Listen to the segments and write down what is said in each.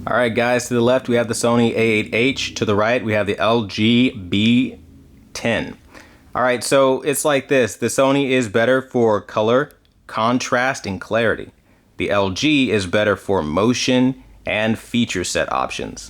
All right, guys, to the left we have the Sony A8H. To the right we have the LG B10. All right, so it's like this. The Sony is better for color, contrast, and clarity. The LG is better for motion and feature set options.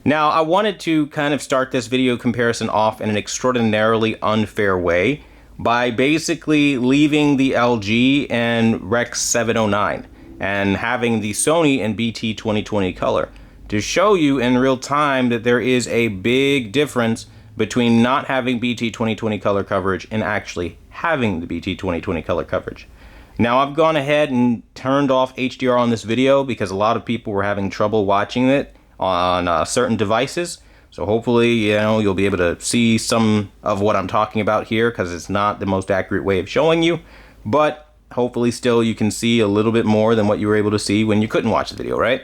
Now, I wanted to kind of start this video comparison off in an extraordinarily unfair way by basically leaving the LG and Rec 709 and having the Sony and BT 2020 color to show you in real time that there is a big difference between not having BT 2020 color coverage and actually having the BT 2020 color coverage. Now, I've gone ahead and turned off HDR on this video because a lot of people were having trouble watching it on certain devices. So hopefully, you'll be able to see some of what I'm talking about here because it's not the most accurate way of showing you. But hopefully still you can see a little bit more than what you were able to see when you couldn't watch the video, right?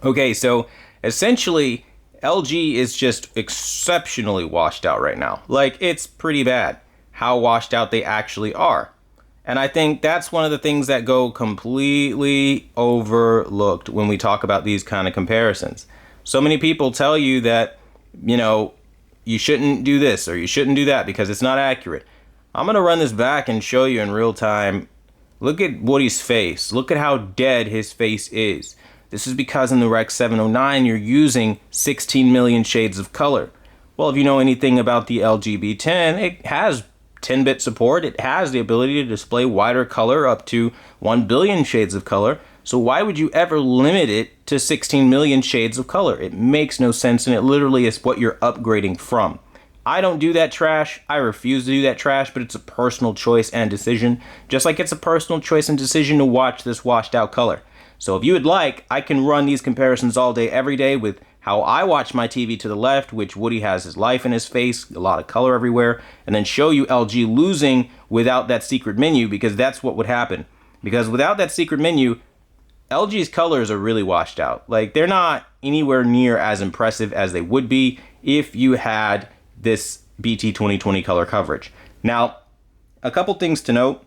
Okay, so essentially LG is just exceptionally washed out right now. Like, it's pretty bad how washed out they actually are. And I think that's one of the things that go completely overlooked when we talk about these kind of comparisons. So many people tell you that, you shouldn't do this or you shouldn't do that because it's not accurate. I'm going to run this back and show you in real time. Look at Woody's face. Look at how dead his face is. This is because in the Rec 709 you're using 16 million shades of color. Well, if you know anything about the LG B10, it has 10-bit support. It has the ability to display wider color up to 1 billion shades of color. So why would you ever limit it to 16 million shades of color? It makes no sense, and it literally is what you're upgrading from. I don't do that trash. I refuse to do that trash, but it's a personal choice and decision, just like it's a personal choice and decision to watch this washed out color. So if you would like, I can run these comparisons all day, every day with how I watch my TV to the left, which Woody has his life in his face, a lot of color everywhere, and then show you LG losing without that secret menu, because that's what would happen. Because without that secret menu, LG's colors are really washed out. Like, they're not anywhere near as impressive as they would be if you had this BT 2020 color coverage. Now, a couple things to note.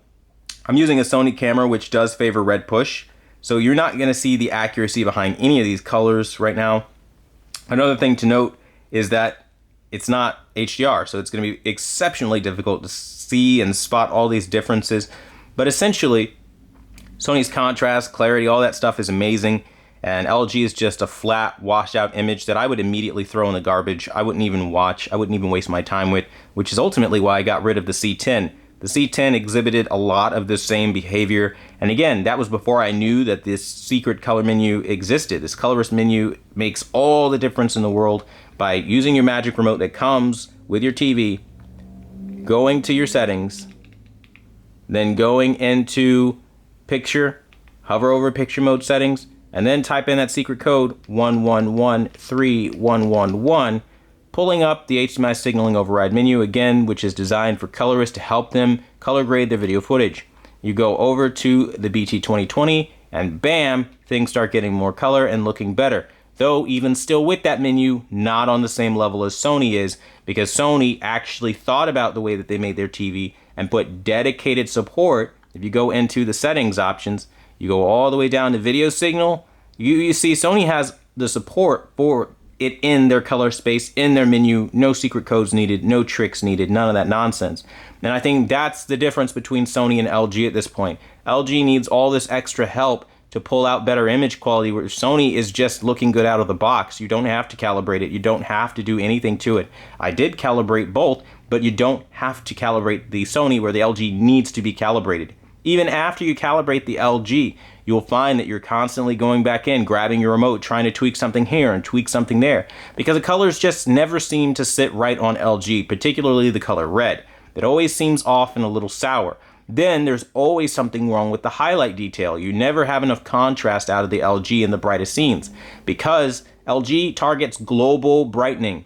I'm using a Sony camera which does favor red push, so you're not going to see the accuracy behind any of these colors right now. Another thing to note is that it's not HDR, so it's going to be exceptionally difficult to see and spot all these differences. But essentially, Sony's contrast, clarity, all that stuff is amazing. And LG is just a flat, washed out image that I would immediately throw in the garbage. I wouldn't even watch. I wouldn't even waste my time with, which is ultimately why I got rid of the C10. The C10 exhibited a lot of the same behavior. And again, that was before I knew that this secret color menu existed. This colorless menu makes all the difference in the world by using your magic remote that comes with your TV, going to your settings, then going into picture, hover over picture mode settings, and then type in that secret code 11131111, pulling up the HDMI signaling override menu again, which is designed for colorists to help them color grade their video footage. You go over to the BT 2020 and bam, things start getting more color and looking better. Though even still with that menu, not on the same level as Sony is, because Sony actually thought about the way that they made their TV and put dedicated support. If you go into the settings options, you go all the way down to video signal, you see Sony has the support for it in their color space, in their menu, no secret codes needed, no tricks needed, none of that nonsense. And I think that's the difference between Sony and LG at this point. LG needs all this extra help to pull out better image quality, where Sony is just looking good out of the box. You don't have to calibrate it. You don't have to do anything to it. I did calibrate both, but you don't have to calibrate the Sony where the LG needs to be calibrated. Even after you calibrate the LG, you'll find that you're constantly going back in, grabbing your remote, trying to tweak something here and tweak something there, because the colors just never seem to sit right on LG, particularly the color red. It always seems off and a little sour. Then there's always something wrong with the highlight detail. You never have enough contrast out of the LG in the brightest scenes, because LG targets global brightening.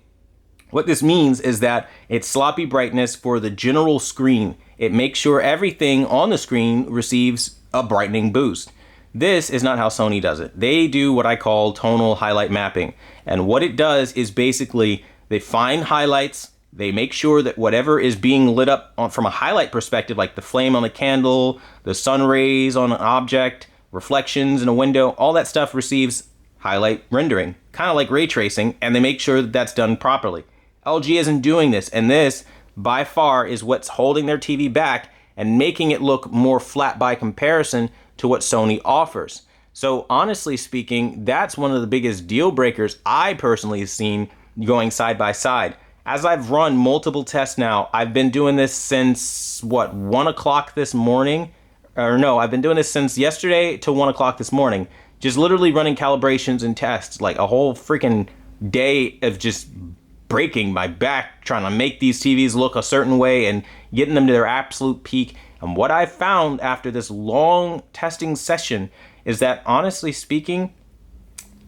What this means is that it's sloppy brightness for the general screen. It makes sure everything on the screen receives a brightening boost. This is not how Sony does it. They do what I call tonal highlight mapping. And what it does is basically they find highlights, they make sure that whatever is being lit up from a highlight perspective, like the flame on the candle, the sun rays on an object, reflections in a window, all that stuff receives highlight rendering, kind of like ray tracing, and they make sure that that's done properly. LG isn't doing this, and this by far is what's holding their TV back and making it look more flat by comparison to what Sony offers. So honestly speaking, that's one of the biggest deal breakers I personally have seen going side by side. As I've run multiple tests now, I've been doing this since, 1 o'clock this morning? Or no, I've been doing this since yesterday to 1 o'clock this morning. Just literally running calibrations and tests, like a whole freaking day of just breaking my back trying to make these TVs look a certain way and getting them to their absolute peak. And what I found after this long testing session is that, honestly speaking,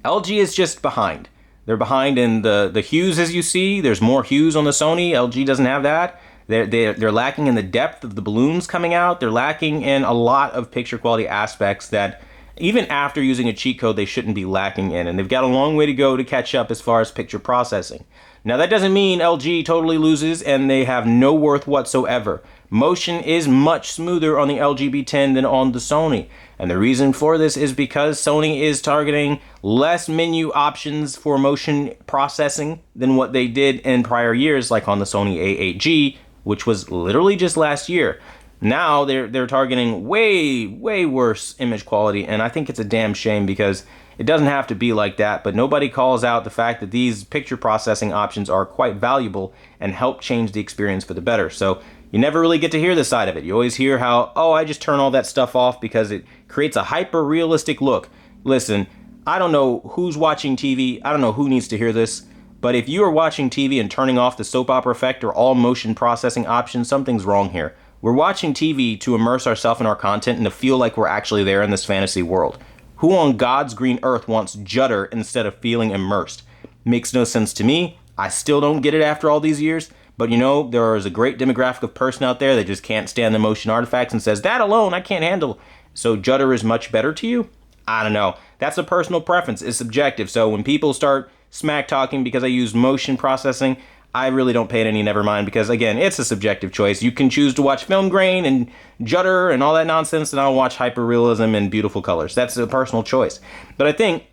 LG is just behind. They're behind in the hues, as you see. There's more hues on the Sony. LG doesn't have that. They're lacking in the depth of the balloons coming out. They're lacking in a lot of picture quality aspects that even after using a cheat code, they shouldn't be lacking in. And they've got a long way to go to catch up as far as picture processing. Now, that doesn't mean LG totally loses and they have no worth whatsoever. Motion is much smoother on the LG B10 than on the Sony. And the reason for this is because Sony is targeting less menu options for motion processing than what they did in prior years, like on the Sony A8G, which was literally just last year. Now they're targeting way worse image quality, and I think it's a damn shame because it doesn't have to be like that, but nobody calls out the fact that these picture processing options are quite valuable and help change the experience for the better. So you never really get to hear this side of it. You always hear how, oh, I just turn all that stuff off because it creates a hyper-realistic look. Listen, I don't know who's watching TV. I don't know who needs to hear this. But if you are watching TV and turning off the soap opera effect or all motion processing options, something's wrong here. We're watching TV to immerse ourselves in our content and to feel like we're actually there in this fantasy world. Who on God's green earth wants judder instead of feeling immersed? Makes no sense to me. I still don't get it after all these years. But you know, there is a great demographic of person out there that just can't stand the motion artifacts and says, that alone I can't handle. So judder is much better to you? I don't know. That's a personal preference. It's subjective. So when people start smack talking because I use motion processing, I really don't pay it any never mind because, again, it's a subjective choice. You can choose to watch film grain and judder and all that nonsense, and I'll watch hyperrealism and beautiful colors. That's a personal choice. But I think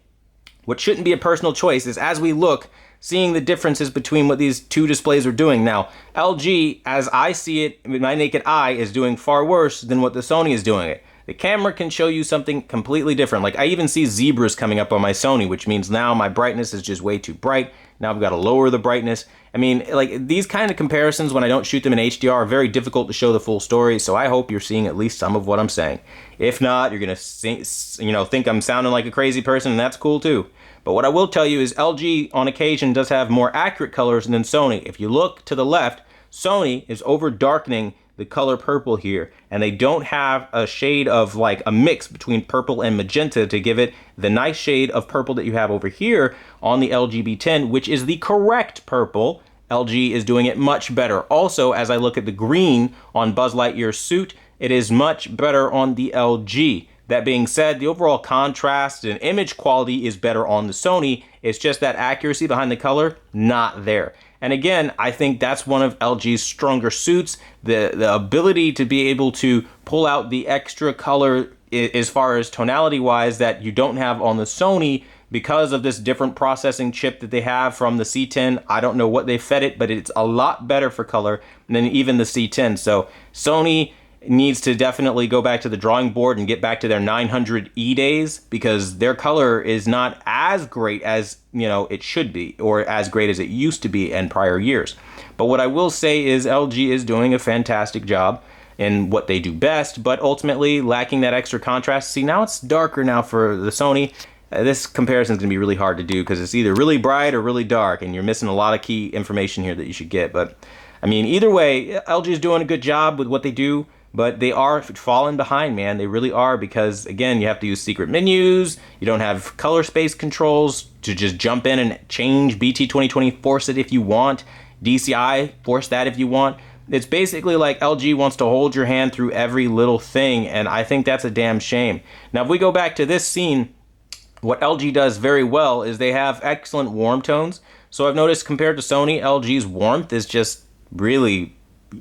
what shouldn't be a personal choice is, as we look, seeing the differences between what these two displays are doing. Now, LG, as I see it with my naked eye, is doing far worse than what the Sony is doing it. The camera can show you something completely different. Like, I even see zebras coming up on my Sony, which means now my brightness is just way too bright. Now I've got to lower the brightness. I mean, like, these kind of comparisons, when I don't shoot them in HDR, are very difficult to show the full story, so I hope you're seeing at least some of what I'm saying. If not, you're going to think I'm sounding like a crazy person, and that's cool too. But what I will tell you is LG, on occasion, does have more accurate colors than Sony. If you look to the left, Sony is over-darkening the color purple here, and they don't have a shade of like a mix between purple and magenta to give it the nice shade of purple that you have over here on the LG B10, which is the correct purple. LG is doing it much better. Also, as I look at the green on Buzz Lightyear's suit, it is much better on the LG. That being said, the overall contrast and image quality is better on the Sony. It's just that accuracy behind the color, not there. And again, I think that's one of LG's stronger suits, the ability to be able to pull out the extra color as far as tonality wise that you don't have on the Sony because of this different processing chip that they have from the C10. I don't know what they fed it, but it's a lot better for color than even the C10. So Sony needs to definitely go back to the drawing board and get back to their 900E days, because their color is not as great as, it should be, or as great as it used to be in prior years. But what I will say is LG is doing a fantastic job in what they do best, but ultimately lacking that extra contrast. See, now it's darker now for the Sony. This comparison is going to be really hard to do because it's either really bright or really dark, and you're missing a lot of key information here that you should get. But I mean, either way, LG is doing a good job with what they do. But they are falling behind, man. They really are, because, again, you have to use secret menus. You don't have color space controls to just jump in and change BT 2020, force it if you want. DCI, force that if you want. It's basically like LG wants to hold your hand through every little thing, and I think that's a damn shame. Now, if we go back to this scene, what LG does very well is they have excellent warm tones. So I've noticed compared to Sony, LG's warmth is just really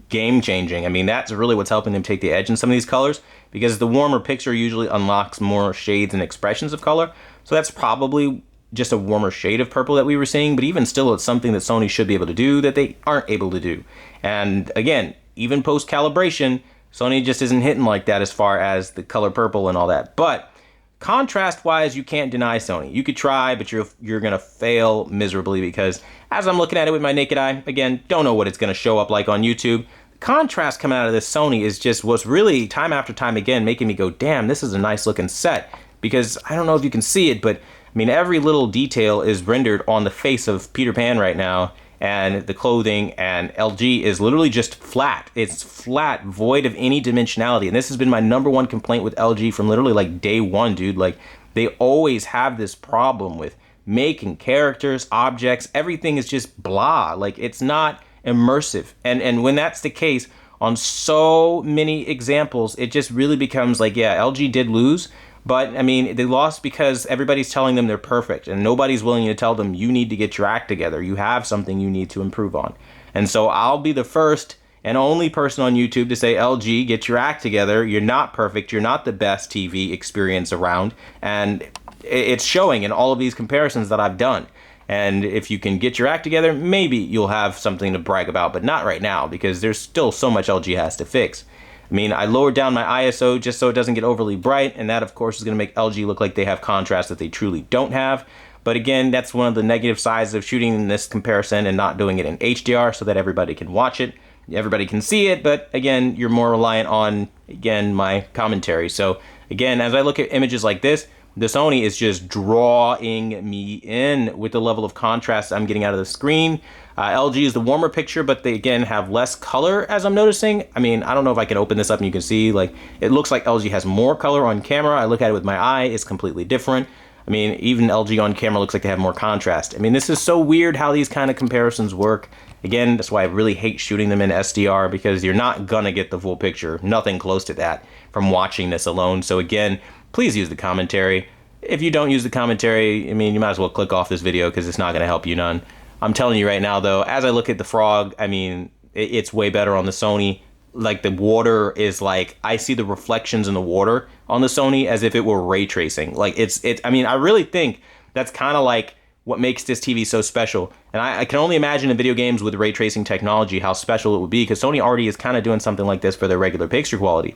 game changing. I mean, that's really what's helping them take the edge in some of these colors, because the warmer picture usually unlocks more shades and expressions of color. So that's probably just a warmer shade of purple that we were seeing, but even still, it's something that Sony should be able to do that they aren't able to do. And again, even post calibration, Sony just isn't hitting like that as far as the color purple and all that. But contrast wise, you can't deny Sony. You could try, but you're gonna fail miserably, because as I'm looking at it with my naked eye, again, don't know what it's gonna show up like on YouTube. The contrast coming out of this Sony is just what's really time after time again making me go, damn, this is a nice looking set. Because I don't know if you can see it, but I mean, every little detail is rendered on the face of Peter Pan right now, and the clothing, and LG is literally just flat. It's flat, void of any dimensionality. And this has been my #1 complaint with LG from literally like day one, dude. Like, they always have this problem with making characters, objects, everything is just blah. Like, it's not immersive. And when that's the case, on so many examples, it just really becomes like, yeah, LG did lose. But, I mean, they lost because everybody's telling them they're perfect, and nobody's willing to tell them you need to get your act together. You have something you need to improve on. And so I'll be the first and only person on YouTube to say, LG, get your act together. You're not perfect. You're not the best TV experience around. And it's showing in all of these comparisons that I've done. And if you can get your act together, maybe you'll have something to brag about, but not right now, because there's still so much LG has to fix. I mean, I lowered down my ISO just so it doesn't get overly bright, and that, of course, is going to make LG look like they have contrast that they truly don't have. But again, that's one of the negative sides of shooting in this comparison and not doing it in HDR so that everybody can watch it. Everybody can see it, but again, you're more reliant on, again, my commentary. So again, as I look at images like this, the Sony is just drawing me in with the level of contrast I'm getting out of the screen. LG is the warmer picture, but they again have less color, as I'm noticing. I mean, I don't know if I can open this up and you can see, like, it looks like LG has more color on camera. I look at it with my eye, it's completely different. I mean, even LG on camera looks like they have more contrast. I mean, this is so weird how these kind of comparisons work. Again, that's why I really hate shooting them in SDR, because you're not gonna get the full picture, nothing close to that, from watching this alone. So again, please use the commentary. If you don't use the commentary, I mean, you might as well click off this video, because it's not gonna help you none. I'm telling you right now, though, as I look at the frog, I mean, it's way better on the Sony. Like, the water is like, I see the reflections in the water on the Sony as if it were ray tracing. Like, I mean, I really think that's kind of like what makes this TV so special. And I can only imagine in video games with ray tracing technology how special it would be, because Sony already is kind of doing something like this for their regular picture quality.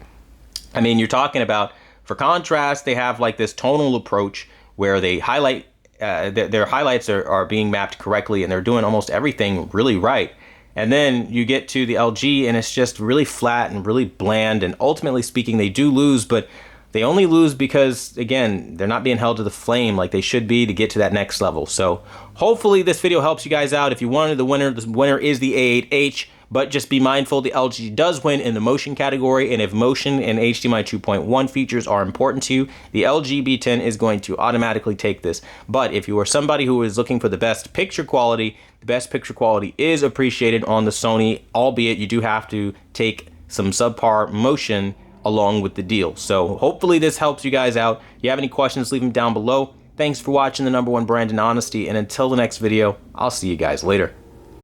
I mean, you're talking about, for contrast, they have like this tonal approach where they highlight, their highlights are being mapped correctly, and they're doing almost everything really right. And then you get to the LG, and it's just really flat and really bland, and ultimately speaking, they do lose, but they only lose because, again, they're not being held to the flame like they should be to get to that next level. So hopefully this video helps you guys out. If you wanted the winner is the A8H, but just be mindful the LG does win in the motion category, and if motion and HDMI 2.1 features are important to you, the LG B10 is going to automatically take this. But if you are somebody who is looking for the best picture quality, the best picture quality is appreciated on the Sony, albeit you do have to take some subpar motion along with the deal. So hopefully this helps you guys out. If you have any questions, leave them down below. Thanks for watching the #1 brand in honesty, and until the next video, I'll see you guys later.